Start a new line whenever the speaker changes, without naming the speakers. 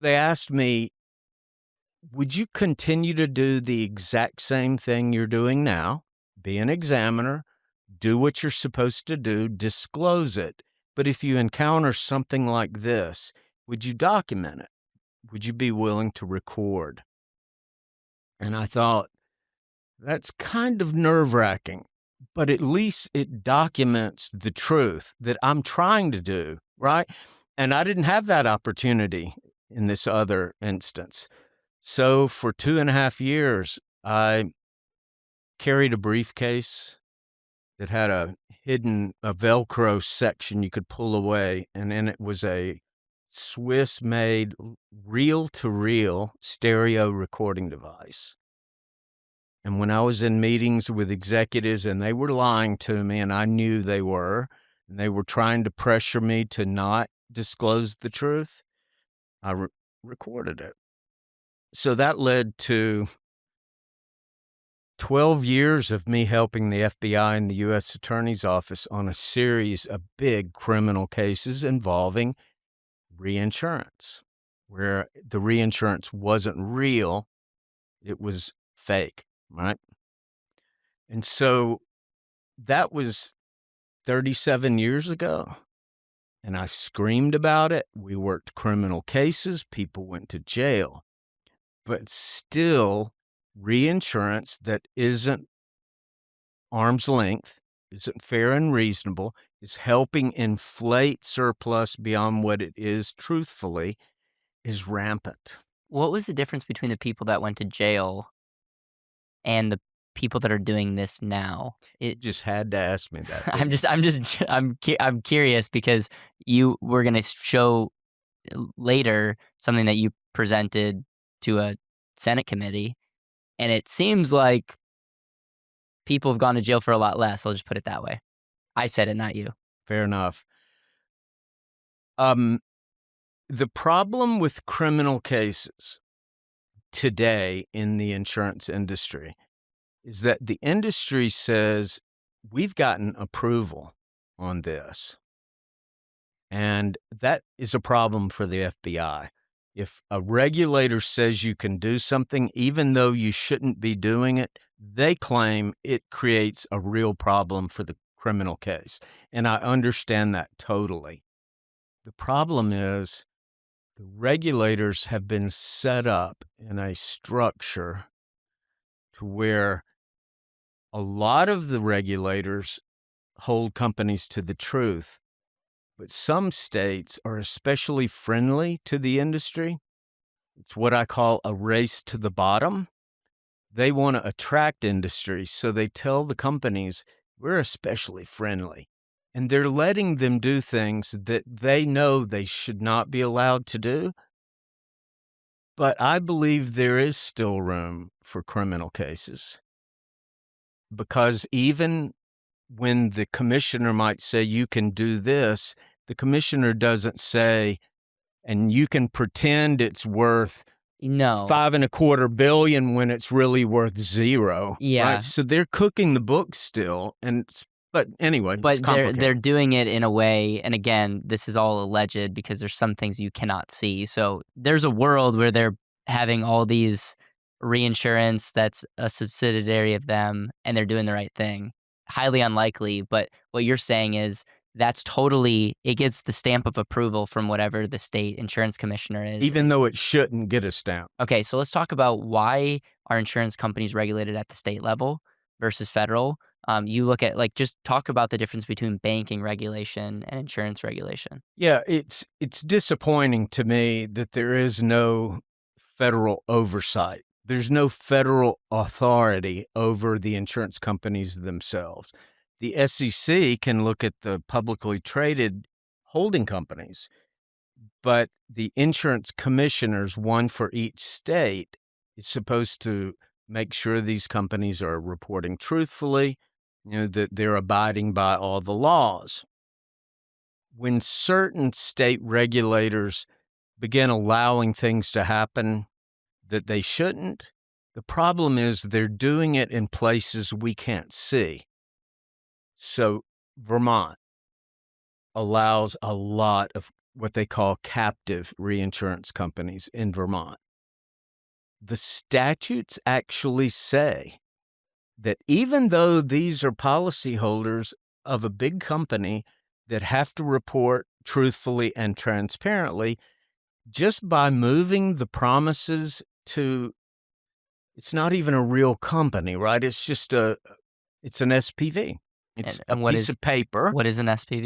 They asked me, would you continue to do the exact same thing you're doing now? Be an examiner, do what you're supposed to do, disclose it. But if you encounter something like this, would you document it? Would you be willing to record? And I thought, that's kind of nerve-wracking, but at least it documents the truth that I'm trying to do, right? And I didn't have that opportunity in this other instance. So for 2.5 years, I carried a briefcase that had a Velcro section you could pull away, and in it was a Swiss-made reel-to-reel stereo recording device. And when I was in meetings with executives and they were lying to me, and I knew they were, and they were trying to pressure me to not disclose the truth, I recorded it. So that led to 12 years of me helping the FBI and the U.S. Attorney's Office on a series of big criminal cases involving reinsurance, where the reinsurance wasn't real, it was fake, right? And so that was 37 years ago, and I screamed about it. We worked criminal cases, people went to jail, but still reinsurance that isn't arm's length, isn't fair and reasonable, is helping inflate surplus beyond what it is truthfully, is rampant.
What was the difference between the people that went to jail and the people that are doing this now?
You just had to ask me that,
I'm
didn't
just
you?
I'm just I'm curious because you were gonna show later something that you presented to a Senate committee, and it seems like people have gone to jail for a lot less, I'll just put it that way. I said it, not you.
Fair enough. Um, the problem with criminal cases today in the insurance industry is that the industry says, we've gotten approval on this. And that is a problem for the FBI. If a regulator says you can do something, even though you shouldn't be doing it, they claim it creates a real problem for the criminal case. And I understand that totally. The problem is the regulators have been set up in a structure to where a lot of the regulators hold companies to the truth, but some states are especially friendly to the industry. It's what I call a race to the bottom. They want to attract industry, so they tell the companies, we're especially friendly. And they're letting them do things that they know they should not be allowed to do. But I believe there is still room for criminal cases, because even when the commissioner might say you can do this, the commissioner doesn't say, and you can pretend it's worth
No.
5.25 billion when it's really worth 0, right?
Yeah,
So they're cooking the books still, but anyway, it's
but they're
complicated.
doing it in a way, and again, this is all alleged because there's some things you cannot see. So there's a world where they're having all these reinsurance that's a subsidiary of them, and they're doing the right thing. Highly unlikely, but what you're saying is that's totally it gets the stamp of approval from whatever the state insurance commissioner is.
Even though it shouldn't get a stamp.
Okay, so let's talk about why are insurance companies regulated at the state level versus federal? You look at just talk about the difference between banking regulation and insurance regulation.
Yeah, it's disappointing to me that there is no federal oversight. There's no federal authority over the insurance companies themselves. The SEC can look at the publicly traded holding companies, but the insurance commissioners, one for each state, is supposed to make sure these companies are reporting truthfully, that they're abiding by all the laws. When certain state regulators begin allowing things to happen that they shouldn't, the problem is they're doing it in places we can't see. So Vermont allows a lot of what they call captive reinsurance companies in Vermont. The statutes actually say that even though these are policyholders of a big company that have to report truthfully and transparently, just by moving the promises to, it's not even a real company, right? It's just it's an SPV. It's
And
a
and what
piece
is
of paper.
what is an SPV?